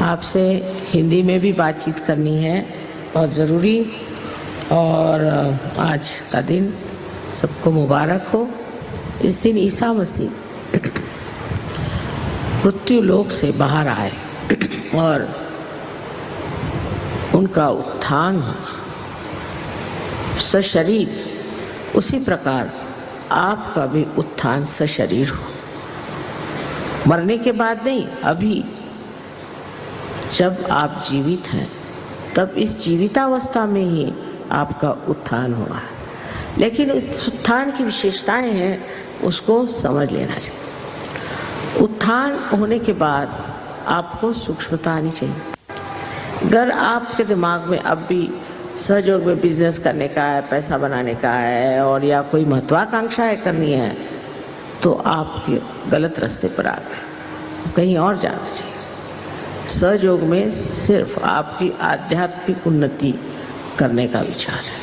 आपसे हिंदी में भी बातचीत करनी है, बहुत ज़रूरी। और आज का दिन सबको मुबारक हो। इस दिन ईसा मसीह मृत्यु लोक से बाहर आए और उनका उत्थान सशरीर, उसी प्रकार आपका भी उत्थान सशरीर हो। मरने के बाद नहीं, अभी जब आप जीवित हैं तब इस जीवितावस्था में ही आपका उत्थान हुआ है। लेकिन उस उत्थान की विशेषताएं हैं, उसको समझ लेना चाहिए। उत्थान होने के बाद आपको सूक्ष्मता आनी चाहिए। अगर आपके दिमाग में अब भी सहयोग में बिजनेस करने का है, पैसा बनाने का है और या कोई महत्वाकांक्षाएं करनी है, तो आप गलत रास्ते पर आ गए, कहीं और जाना चाहिए। सहयोग में सिर्फ आपकी आध्यात्मिक उन्नति करने का विचार है,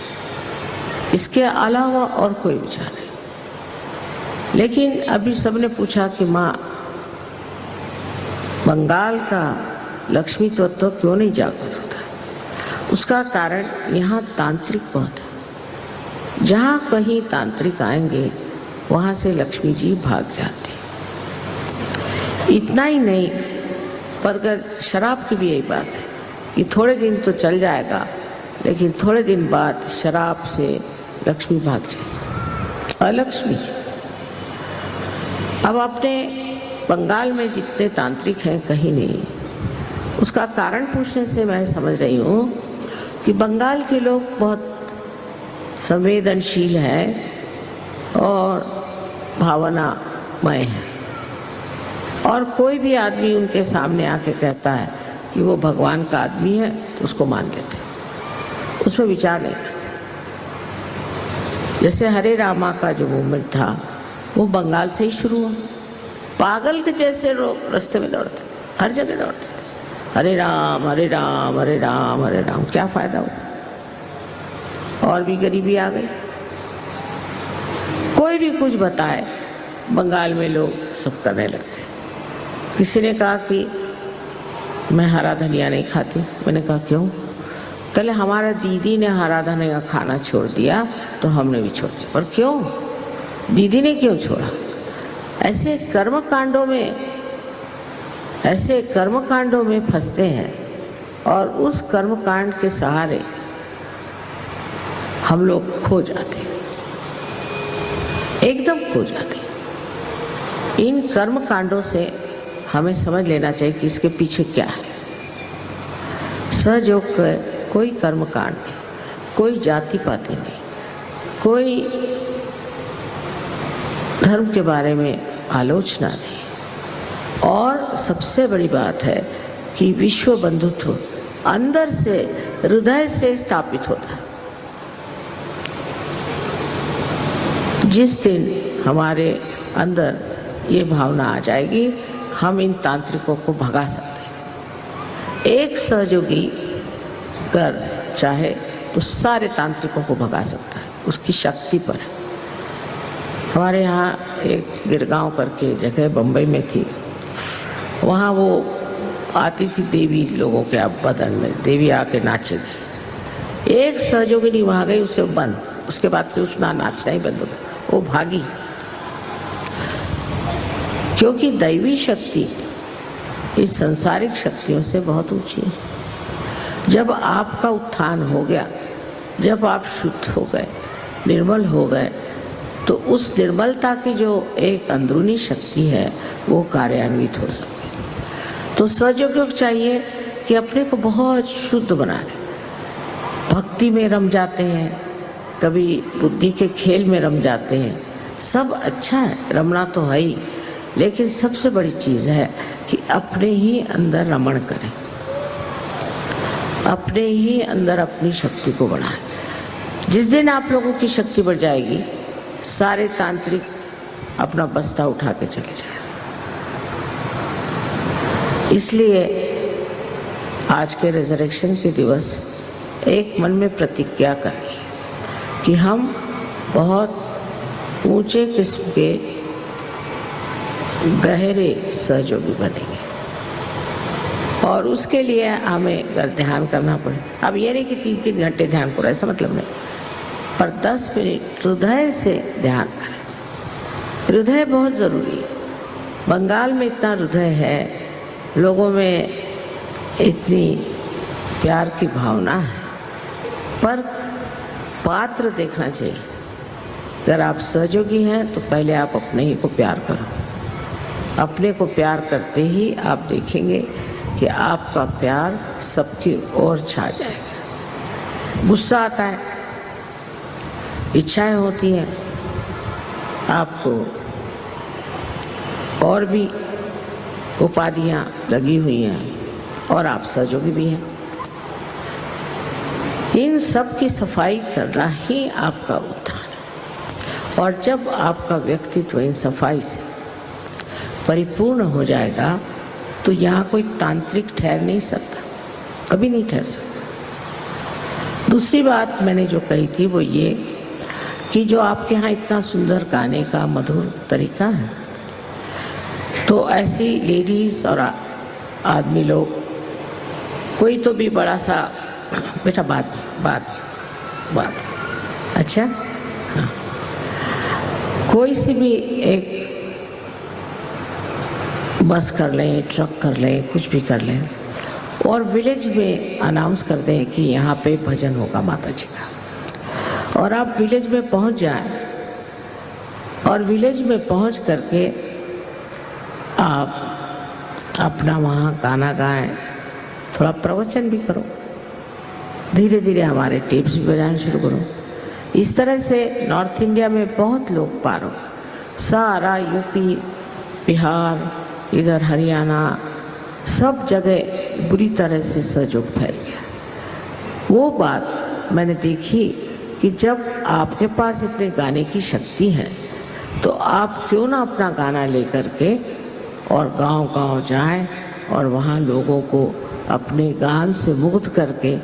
इसके अलावा और कोई विचार नहीं। लेकिन अभी सबने पूछा कि माँ, बंगाल का लक्ष्मी तत्व क्यों नहीं जागृत होता? उसका कारण यहाँ तांत्रिक बहुत है। जहाँ कहीं तांत्रिक आएंगे वहाँ से लक्ष्मी जी भाग जाती। इतना ही नहीं, पर अगर शराब की भी यही बात है कि थोड़े दिन तो चल जाएगा, लेकिन थोड़े दिन बाद शराब से लक्ष्मी भाग जाएगी, अलक्ष्मी। अब अपने बंगाल में जितने तांत्रिक हैं कहीं नहीं। उसका कारण पूछने से मैं समझ रही हूँ कि बंगाल के लोग बहुत संवेदनशील हैं और भावनामय हैं, और कोई भी आदमी उनके सामने आके कहता है कि वो भगवान का आदमी है तो उसको मान लेते, उसमें विचार नहीं करते। जैसे हरे रामा का जो मूवमेंट था वो बंगाल से ही शुरू हुआ। पागल के जैसे लोग रास्ते में दौड़ते, हर जगह दौड़ते थे, हरे राम हरे राम हरे राम हरे राम। क्या फायदा हुआ? और भी गरीबी आ गई। कोई भी कुछ बताए, बंगाल में लोग सब करने लगते। किसी ने कहा कि मैं हरा धनिया नहीं खाती। मैंने कहा क्यों? कल हमारा दीदी ने हरा धनिया खाना छोड़ दिया तो हमने भी छोड़ दिया। पर क्यों? दीदी ने क्यों छोड़ा? ऐसे कर्मकांडों में फंसते हैं और उस कर्मकांड के सहारे हम लोग खो जाते हैं, एकदम खो जाते हैं। इन कर्मकांडों से हमें समझ लेना चाहिए कि इसके पीछे क्या है। सहयोग का कोई कर्मकांड नहीं, कोई जाति पाति नहीं, कोई धर्म के बारे में आलोचना नहीं, और सबसे बड़ी बात है कि विश्व बंधुत्व अंदर से, हृदय से स्थापित होता है। जिस दिन हमारे अंदर ये भावना आ जाएगी, हम इन तांत्रिकों को भगा सकते हैं। एक सहयोगी कर चाहे तो सारे तांत्रिकों को भगा सकता है, उसकी शक्ति पर है। हमारे यहाँ एक गिरगांव करके जगह बम्बई में थी, वहाँ वो आती थी देवी लोगों के बदन में, देवी आके नाचेगी। एक सहयोगिनी वहाँ गई, उसे बंद, उसके बाद से उसका नाचना ही बंद हो गया, वो भागी। क्योंकि दैवी शक्ति इस संसारिक शक्तियों से बहुत ऊंची है। जब आपका उत्थान हो गया, जब आप शुद्ध हो गए, निर्मल हो गए, तो उस निर्मलता की जो एक अंदरूनी शक्ति है वो कार्यान्वित हो सकती है। तो सहयोगियों को चाहिए कि अपने को बहुत शुद्ध बना लें। भक्ति में रम जाते हैं, कभी बुद्धि के खेल में रम जाते हैं, सब अच्छा है, रमना तो है ही, लेकिन सबसे बड़ी चीज़ है कि अपने ही अंदर रमण करें, अपने ही अंदर अपनी शक्ति को बढ़ाएं। जिस दिन आप लोगों की शक्ति बढ़ जाएगी, सारे तांत्रिक अपना बस्ता उठा के चले जाए। इसलिए आज के रिजरेक्शन के दिवस एक मन में प्रतिज्ञा करें कि हम बहुत ऊंचे किस्म के गहरे सहयोगी बनेंगे। और उसके लिए हमें अगर ध्यान करना पड़े, अब ये नहीं कि 3-3 घंटे ध्यान करो, ऐसा मतलब नहीं, पर 10 मिनट हृदय से ध्यान करें। हृदय बहुत ज़रूरी है। बंगाल में इतना हृदय है, लोगों में इतनी प्यार की भावना है, पर पात्र देखना चाहिए। अगर आप सहयोगी हैं तो पहले आप अपने ही को प्यार करो। अपने को प्यार करते ही आप देखेंगे कि आपका प्यार सबकी ओर छा जाएगा। गुस्सा आता है, इच्छाएं होती हैं आपको, और भी उपाधियां लगी हुई हैं और आप सहयोगी भी हैं। इन सब की सफाई करना ही आपका उत्थान है। और जब आपका व्यक्तित्व इन सफाई से परिपूर्ण हो जाएगा तो यहाँ कोई तांत्रिक ठहर नहीं सकता, कभी नहीं ठहर सकता। दूसरी बात मैंने जो कही थी वो ये कि जो आपके यहाँ इतना सुंदर गाने का मधुर तरीका है, तो ऐसी लेडीज और आदमी लोग, कोई तो भी बड़ा सा, बेटा बात अच्छा, हाँ, कोई सी भी एक बस कर लें, ट्रक कर लें, कुछ भी कर लें, और विलेज में अनाउंस कर दें कि यहाँ पे भजन होगा माता जी का, और आप विलेज में पहुँच जाएं, और विलेज में पहुँच करके आप अपना वहाँ गाना गाएं, थोड़ा प्रवचन भी करो, धीरे धीरे हमारे टेप्स भी बजाना शुरू करो। इस तरह से नॉर्थ इंडिया में बहुत लोग पार हो, सारा यूपी, बिहार, इधर हरियाणा, सब जगह बुरी तरह से सहयोग फैल गया। वो बात मैंने देखी कि जब आपके पास इतने गाने की शक्ति है तो आप क्यों ना अपना गाना लेकर के और गांव-गांव जाएं और वहाँ लोगों को अपने गान से मुक्त करके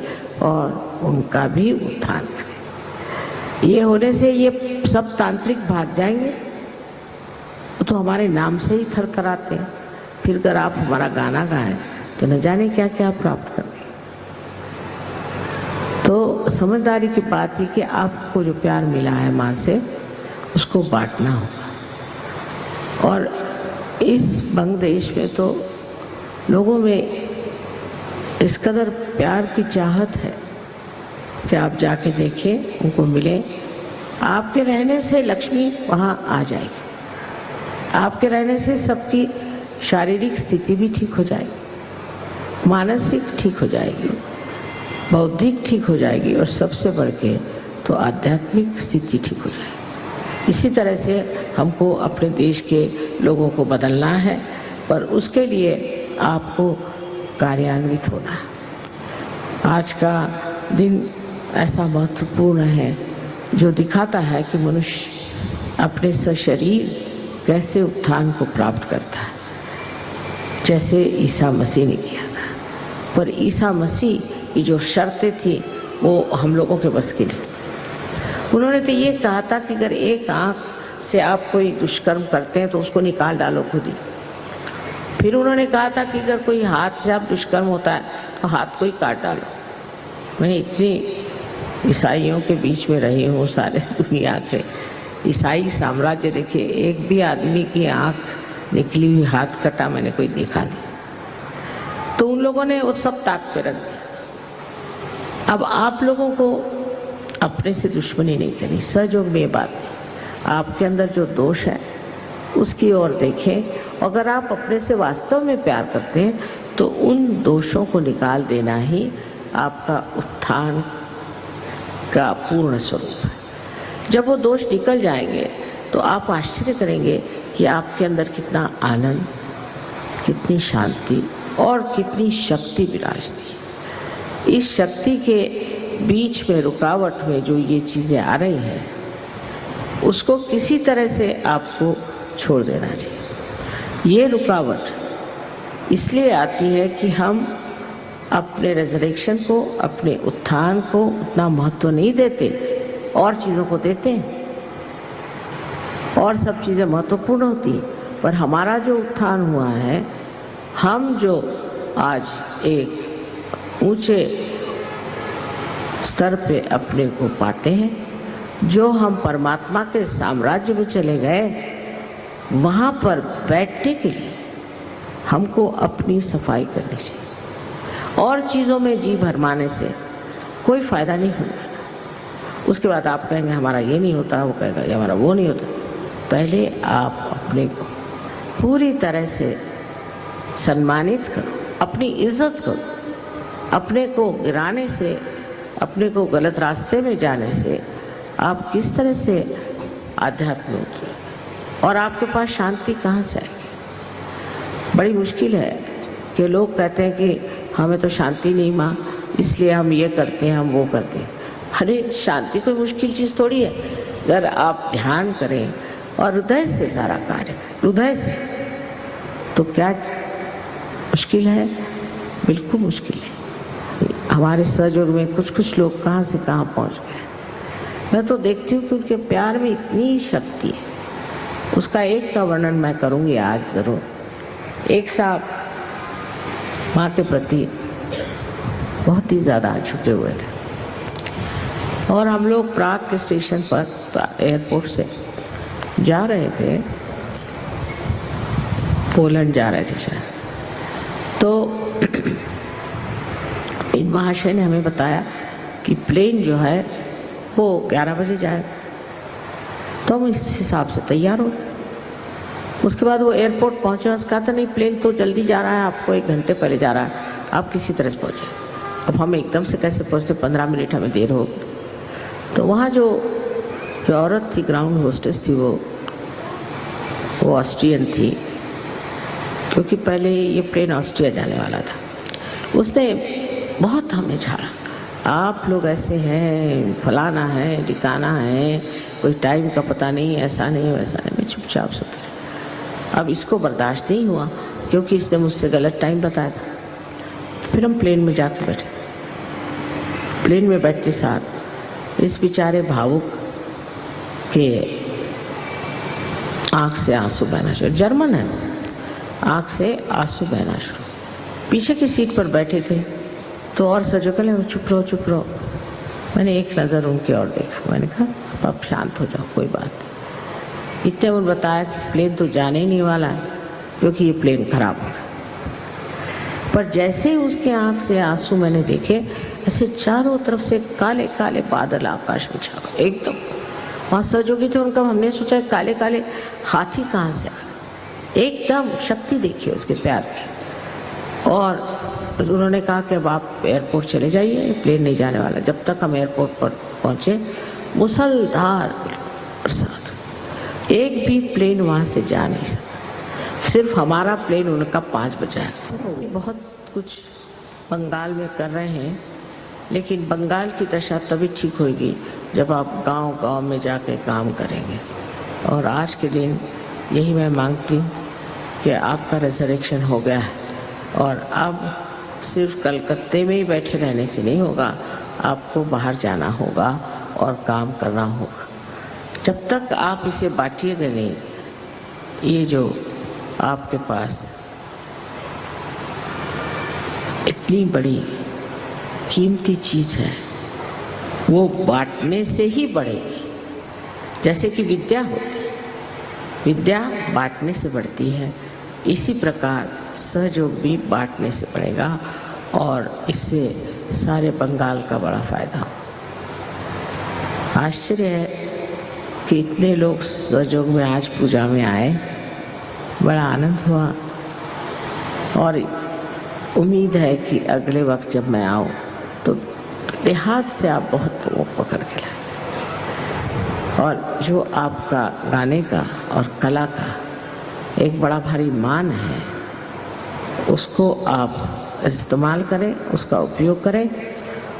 और उनका भी उत्थान करें। ये होने से ये सब तांत्रिक भाग जाएंगे, तो हमारे नाम से ही थरथराते हैं। फिर अगर आप हमारा गाना गाएं तो न जाने क्या क्या प्राप्त करेंगे। तो समझदारी की बात है कि आपको जो प्यार मिला है माँ से, उसको बांटना होगा। और इस बंग देश में तो लोगों में इस कदर प्यार की चाहत है कि आप जाके देखें, उनको मिलें। आपके रहने से लक्ष्मी वहाँ आ जाएगी, आपके रहने से सबकी शारीरिक स्थिति भी ठीक हो जाएगी, मानसिक ठीक हो जाएगी, बौद्धिक ठीक हो जाएगी, और सबसे बढ़ के तो आध्यात्मिक स्थिति ठीक हो जाएगी। इसी तरह से हमको अपने देश के लोगों को बदलना है, पर उसके लिए आपको कार्यान्वित होना है। आज का दिन ऐसा महत्वपूर्ण है जो दिखाता है कि मनुष्य अपने सशरीर कैसे उत्थान को प्राप्त करता है, जैसे ईसा मसीह ने किया था। पर ईसा मसीह की जो शर्तें थी वो हम लोगों के बस की नहीं। उन्होंने तो ये कहा था कि अगर एक आँख से आप कोई दुष्कर्म करते हैं तो उसको निकाल डालो खुद ही। फिर उन्होंने कहा था कि अगर कोई हाथ से आप दुष्कर्म होता है तो हाथ को ही काट डालो। मैं इतनी ईसाइयों के बीच में रही हूँ, सारे दुनिया के ईसाई साम्राज्य देखिए, एक भी आदमी की आँख निकली हुई, हाथ कटा मैंने कोई देखा नहीं। तो उन लोगों ने वो सब ताक पे रख दिया। अब आप लोगों को अपने से दुश्मनी नहीं करनी, सहयोग में ये बात नहीं। आपके अंदर जो दोष है उसकी ओर देखें। अगर आप अपने से वास्तव में प्यार करते हैं तो उन दोषों को निकाल देना ही आपका उत्थान का पूर्ण स्वरूप है। जब वो दोष निकल जाएंगे तो आप आश्चर्य करेंगे कि आपके अंदर कितना आनंद, कितनी शांति और कितनी शक्ति विराजती। इस शक्ति के बीच में, रुकावट में जो ये चीज़ें आ रही हैं, उसको किसी तरह से आपको छोड़ देना चाहिए। ये रुकावट इसलिए आती है कि हम अपने रेजरेक्शन को, अपने उत्थान को उतना महत्व नहीं देते, और चीज़ों को देते हैं, और सब चीज़ें महत्वपूर्ण होती हैं। पर हमारा जो उत्थान हुआ है, हम जो आज एक ऊंचे स्तर पे अपने को पाते हैं। जो हम परमात्मा के साम्राज्य में चले गए, वहाँ पर बैठने के लिए हमको अपनी सफाई करनी चाहिए। और चीज़ों में जी भरमाने से कोई फ़ायदा नहीं होगा। उसके बाद आप कहेंगे हमारा ये नहीं होता, वो कहेगा ये हमारा वो नहीं होता। पहले आप अपने को पूरी तरह से सम्मानित करो, अपनी इज्जत करो। अपने को गिराने से, अपने को गलत रास्ते में जाने से आप किस तरह से आध्यात्म में उतरे और आपके पास शांति कहाँ से आएगी। बड़ी मुश्किल है कि लोग कहते हैं कि हमें तो शांति नहीं माँ, इसलिए हम ये करते हैं, हम वो करते हैं। अरे शांति कोई मुश्किल चीज़ थोड़ी है। अगर आप ध्यान करें और हृदय से सारा कार्य करें, हृदय से, तो क्या मुश्किल है? बिल्कुल मुश्किल है। हमारे सहयोग में कुछ लोग कहाँ से कहाँ पहुँच गए। मैं तो देखती हूँ कि उनके प्यार में इतनी शक्ति है। उसका एक का वर्णन मैं करूँगी आज ज़रूर। एक साहब माँ के प्रति बहुत ही ज़्यादा झुके हुए थे और हम लोग प्राग के स्टेशन पर एयरपोर्ट से जा रहे थे, पोलैंड जा रहे थे शायद। तो इन महाशय ने हमें बताया कि प्लेन जो है वो 11 बजे जाए। तो हम इस हिसाब से तैयार हो। उसके बाद वो एयरपोर्ट पहुंचे। उसका कहा था नहीं, प्लेन तो जल्दी जा रहा है, आपको 1 घंटे पहले जा रहा है, आप किसी तरह से पहुंचे। अब हम एकदम से कैसे पहुंचते, 15 मिनट हमें देर हो। तो वहाँ जो औरत थी, ग्राउंड होस्टेस थी, वो ऑस्ट्रियन थी, क्योंकि पहले ये प्लेन ऑस्ट्रिया जाने वाला था। उसने बहुत हमें झाड़ा, आप लोग ऐसे हैं, फलाना है, ठिकाना है, कोई टाइम का पता नहीं, ऐसा नहीं वैसा नहीं। मैं चुपचाप से उतरी। अब इसको बर्दाश्त नहीं हुआ क्योंकि इसने मुझसे गलत टाइम बताया था। फिर हम प्लेन में जाकर बैठे। प्लेन में बैठते साथ इस बेचारे भावुक के आँख से आंसू बहना शुरू। जर्मन है, आँख से आंसू बहना शुरू। पीछे की सीट पर बैठे थे तो और सजो कले चुप रहो चुप रहो। मैंने एक नज़र उनकी ओर देखा। मैंने कहा अब शांत हो जाओ, कोई बात नहीं। इतने उन्होंने बताया कि प्लेन तो जाने ही नहीं वाला है क्योंकि ये प्लेन खराब हो गया। पर जैसे ही उसके आँख से आंसू मैंने देखे, ऐसे चारों तरफ से काले काले बादल आकाश में छा गए एकदम। वहाँ सहयोगी थे, उनका हमने सोचा काले काले हाथी कहाँ से आ। एकदम शक्ति देखिए उसके प्यार की। और उन्होंने कहा कि अब आप एयरपोर्ट चले जाइए, प्लेन नहीं जाने वाला। जब तक हम एयरपोर्ट पर पहुँचे, मूसलधार बरसात, एक भी प्लेन वहाँ से जा नहीं सकता। सिर्फ हमारा प्लेन उनका 5 बजा है। बहुत कुछ बंगाल में कर रहे हैं, लेकिन बंगाल की दशा तभी ठीक होगी जब आप गांव-गांव में जाके काम करेंगे। और आज के दिन यही मैं मांगती हूँ कि आपका रिजर्वेशन हो गया है और अब सिर्फ कलकत्ते में ही बैठे रहने से नहीं होगा, आपको बाहर जाना होगा और काम करना होगा। जब तक आप इसे बांटिएगा नहीं, ये जो आपके पास इतनी बड़ी कीमती चीज़ है, वो बांटने से ही बढ़ेगी। जैसे कि विद्या होती है, विद्या बांटने से बढ़ती है, इसी प्रकार सहयोग भी बांटने से बढ़ेगा और इससे सारे बंगाल का बड़ा फायदा हो। आश्चर्य है कि इतने लोग सहयोग में आज पूजा में आए, बड़ा आनंद हुआ और उम्मीद है कि अगले वक्त जब मैं आऊँ तो देहात से आप बहुत वो पकड़ के लाए और जो आपका गाने का और कला का एक बड़ा भारी मान है, उसको आप इस्तेमाल करें, उसका उपयोग करें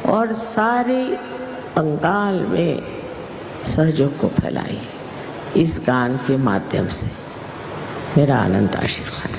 और सारे बंगाल में सहयोग को फैलाइए इस गान के माध्यम से। मेरा अनंत आशीर्वाद।